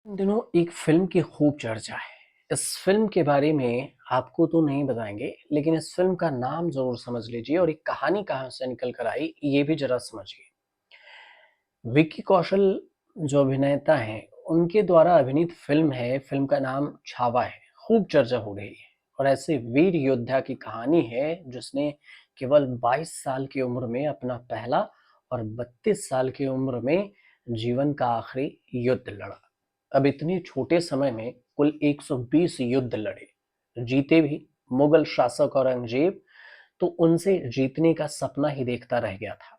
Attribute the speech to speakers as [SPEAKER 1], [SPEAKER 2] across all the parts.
[SPEAKER 1] इन दिनों एक फ़िल्म की खूब चर्चा है। इस फ़िल्म के बारे में आपको तो नहीं बताएँगे, लेकिन इस फ़िल्म का नाम ज़रूर समझ लीजिए और ये कहानी कहाँ से निकल कर आई, ये भी ज़रा समझिए। विक्की कौशल जो अभिनेता हैं, उनके द्वारा अभिनीत फ़िल्म है, फ़िल्म का नाम छावा है। खूब चर्चा हो रही है और ऐसे वीर योद्धा की कहानी है, जिसने केवल 22 साल की उम्र में अपना पहला और 32 साल की उम्र में जीवन का आखिरी युद्ध लड़ा। अब इतने छोटे समय में कुल 120 युद्ध लड़े, जीते भी। मुगल शासक औरंगजेब तो उनसे जीतने का सपना ही देखता रह गया था।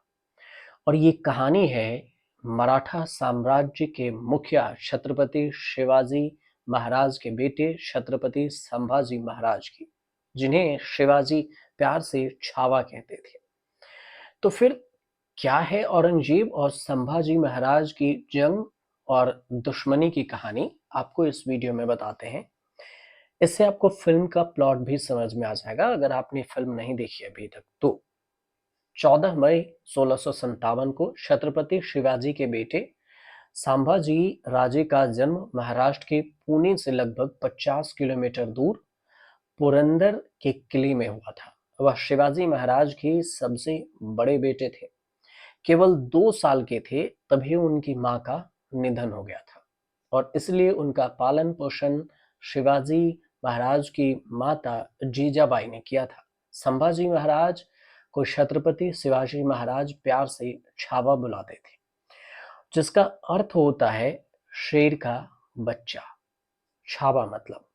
[SPEAKER 1] और ये कहानी है मराठा साम्राज्य के मुखिया छत्रपति शिवाजी महाराज के बेटे छत्रपति संभाजी महाराज की, जिन्हें शिवाजी प्यार से छावा कहते थे। तो फिर क्या है औरंगजेब और संभाजी महाराज की जंग और दुश्मनी की कहानी, आपको इस वीडियो में बताते हैं। इससे आपको फिल्म का प्लॉट भी समझ में आ जाएगा, अगर आपने फिल्म नहीं देखी अभी तक तो। 14 मई 1657 को छत्रपति शिवाजी के बेटे संभाजी राजे का जन्म महाराष्ट्र के पुणे से लगभग 50 किलोमीटर दूर पुरंदर के किले में हुआ था। वह शिवाजी महाराज के सबसे बड़े बेटे थे। केवल 2 साल के थे तभी उनकी मां का निधन हो गया था और इसलिए उनका पालन पोषण शिवाजी महाराज की माता जीजाबाई ने किया था। संभाजी महाराज को छत्रपति शिवाजी महाराज प्यार से छावा बुलाते थे, जिसका अर्थ होता है शेर का बच्चा। छावा मतलब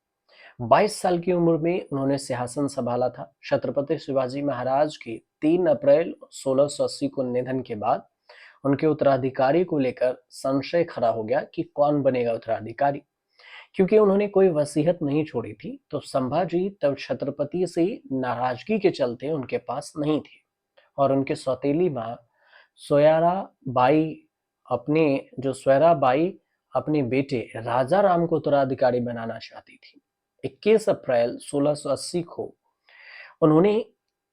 [SPEAKER 1] 22 साल की उम्र में उन्होंने सिंहासन संभाला था। छत्रपति शिवाजी महाराज के 3 अप्रैल 1680 को निधन के बाद उनके उत्तराधिकारी को लेकर संशय खड़ा हो गया कि कौन बनेगा उत्तराधिकारी। क्योंकि उन्होंने कोई वसीयत नहीं छोड़ी थी, तो संभाजी तब छत्रपति से नाराजगी के चलते उनके पास नहीं थे और उनके सौतेली मां सोयारा बाई अपने जो सोयरा बाई अपने बेटे राजा राम को उत्तराधिकारी बनाना चाहती थी। 21 अप्रैल 1680 को उन्होंने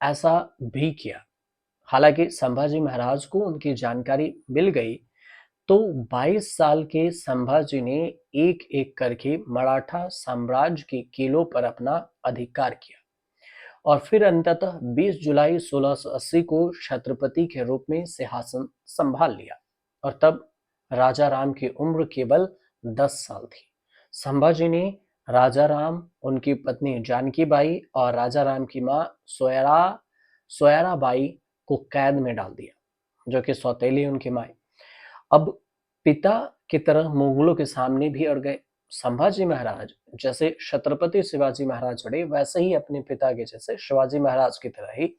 [SPEAKER 1] ऐसा भी किया। हालांकि संभाजी महाराज को उनकी जानकारी मिल गई, तो 22 साल के संभाजी ने एक एक करके मराठा साम्राज्य के किलों पर अपना अधिकार किया और फिर अंततः 20 जुलाई 1680 को छत्रपति के रूप में सिंहासन संभाल लिया। और तब राजा राम की उम्र केवल 10 साल थी। संभाजी ने राजा राम, उनकी पत्नी जानकी बाई और राजा राम की मां सोयरा सोयरा बाई को कैद में डाल दिया, जो कि सौतेली उनकी माँ। अब पिता की तरह मुगलों के सामने भी अड़ गए। संभाजी महाराज जैसे छत्रपति शिवाजी महाराज लड़े, वैसे ही अपने पिता के जैसे शिवाजी महाराज की तरह ही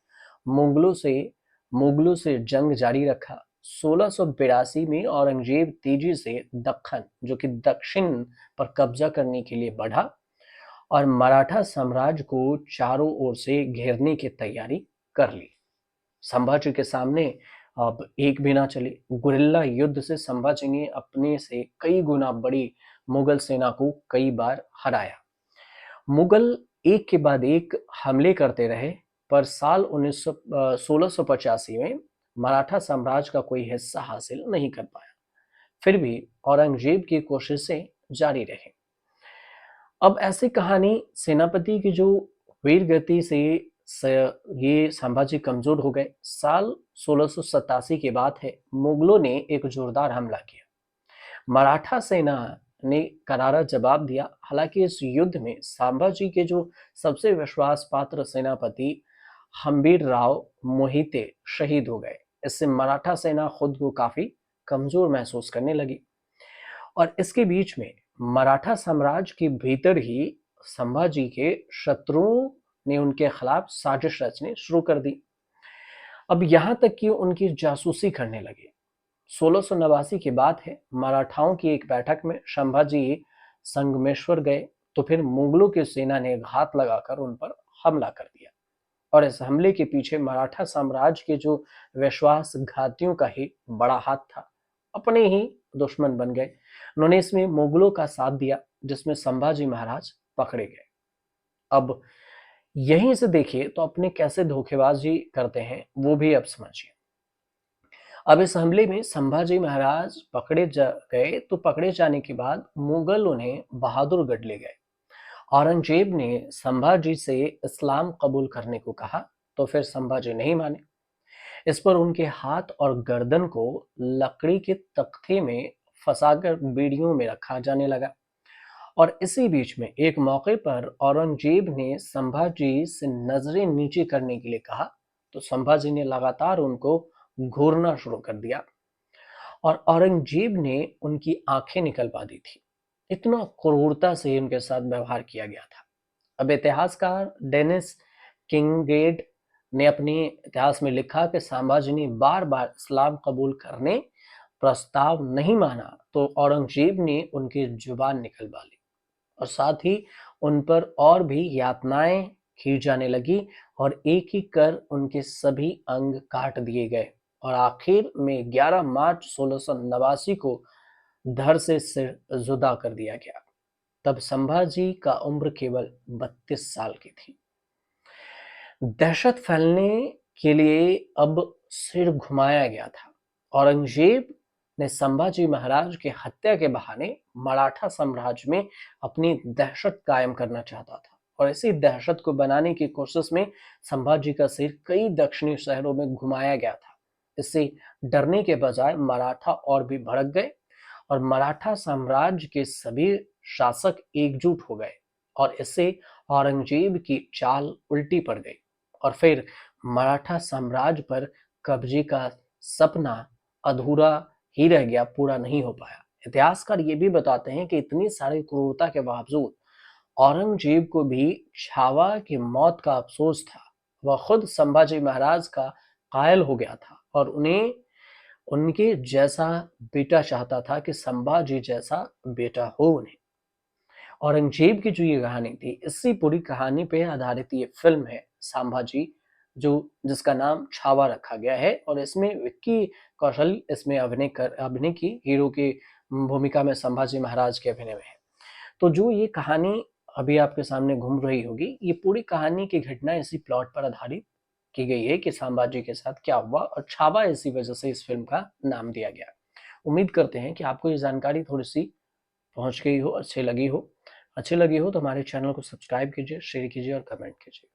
[SPEAKER 1] मुगलों से मुगलों से जंग जारी रखा। 1682 में औरंगजेब तेजी से दक्खन, जो कि दक्षिण पर कब्जा करने के लिए बढ़ा और मराठा साम्राज्य को चारों ओर से घेरने की तैयारी कर ली। संभाजी के सामने अब एक भी ना चली। गुरिल्ला युद्ध से संभाजी ने अपने से कई गुना बड़ी मुगल सेना को कई बार हराया। मुगल एक के बाद एक हमले करते रहे, पर साल 1685 में मराठा साम्राज्य का कोई हिस्सा हासिल नहीं कर पाया। फिर भी औरंगजेब की कोशिशें जारी रही। अब ऐसी कहानी सेनापति की जो वीर गति से ये संभाजी कमजोर हो गए। साल 1687 की बात है, मुगलों ने एक जोरदार हमला किया। मराठा सेना ने करारा जवाब दिया। हालांकि इस युद्ध में संभाजी के जो सबसे विश्वास पात्र सेनापति हम्बीर राव मोहिते शहीद हो गए। इससे मराठा सेना खुद को काफी कमजोर महसूस करने लगी और इसके बीच में मराठा साम्राज्य के भीतर ही संभाजी के शत्रुओं ने उनके खिलाफ साजिश रचने शुरू कर दी। अब यहां तक कि उनकी जासूसी करने लगे। 1689 की बात है, मराठाओं की एक बैठक में संभाजी संगमेश्वर गए, तो फिर मुगलों की सेना ने घात लगाकर उन पर हमला कर दिया और इस हमले के पीछे मराठा साम्राज्य के जो विश्वासघातियों का ही बड़ा हाथ था। अपने ही दुश्मन बन गए। उन्होंने इसमें मुगलों का साथ दिया, जिसमें संभाजी महाराज पकड़े गए। अब यहीं से देखिए तो अपने कैसे धोखेबाजी करते हैं, वो भी अब समझिए। अब इस हमले में संभाजी महाराज गए तो पकड़े जाने के बाद मुगल उन्हें बहादुरगढ़ ले गए। औरंगजेब ने संभाजी से इस्लाम कबूल करने को कहा, तो फिर संभाजी नहीं माने। इस पर उनके हाथ और गर्दन को लकड़ी के तख्ते में फंसाकर बीड़ियों में रखा जाने लगा। और इसी बीच में एक मौके पर औरंगजेब ने संभाजी से नजरें नीचे करने के लिए कहा, तो संभाजी ने लगातार उनको घूरना शुरू कर दिया और औरंगजेब ने उनकी आंखें निकलवा दी थी। इतना क्रूरता से उनके साथ व्यवहार किया गया था। अब इतिहासकार डेनिस किंगरेड ने अपने इतिहास में लिखा कि संभाजी ने बार बार इस्लाम कबूल करने प्रस्ताव नहीं माना, तो औरंगजेब ने उनकी जुबान निकलवा ली और साथ ही उन पर और भी यातनाएं की जाने लगी और एक एक कर उनके सभी अंग काट दिए गए और आखिर में 11 मार्च 1689 को धड़ से सिर जुदा कर दिया गया। तब संभाजी का उम्र केवल 32 साल की थी। दहशत फैलने के लिए अब सिर घुमाया गया था। औरंगजेब ने संभाजी महाराज की हत्या के बहाने मराठा साम्राज्य में अपनी दहशत कायम करना चाहता था और इसी दहशत को बनाने की कोशिश में संभाजी का सिर कई दक्षिणी शहरों में घुमाया गया था। इससे डरने के बजाय मराठा और भी भड़क गए और मराठा साम्राज्य के सभी शासक एकजुट हो गए और इससे औरंगजेब की चाल उल्टी पड़ गई और फिर मराठा साम्राज्य पर कब्जे का सपना अधूरा ही रह गया, पूरा नहीं हो पाया। इतिहासकार ये भी बताते हैं कि इतनी सारी क्रूरता के बावजूद औरंगजेब को भी छावा की मौत का अफसोस था। वह खुद संभाजी महाराज का कायल हो गया था और उन्हें उनके जैसा बेटा चाहता था कि संभाजी जैसा बेटा हो उन्हें। औरंगजेब की जो ये कहानी थी, इसी पूरी कहानी पे आधारित ये फिल्म है संभाजी, जो जिसका नाम छावा रखा गया है और इसमें विक्की कौशल इसमें अभिनय की हीरो की भूमिका में संभाजी महाराज के अभिनय में है। तो जो ये कहानी अभी आपके सामने घूम रही होगी, ये पूरी कहानी की घटना इसी प्लॉट पर आधारित की गई है कि संभाजी के साथ क्या हुआ और छावा इसी वजह से इस फिल्म का नाम दिया गया। उम्मीद करते हैं कि आपको ये जानकारी थोड़ी सी पहुंच गई हो, अच्छी लगी हो तो हमारे चैनल को सब्सक्राइब कीजिए, शेयर कीजिए और कमेंट कीजिए।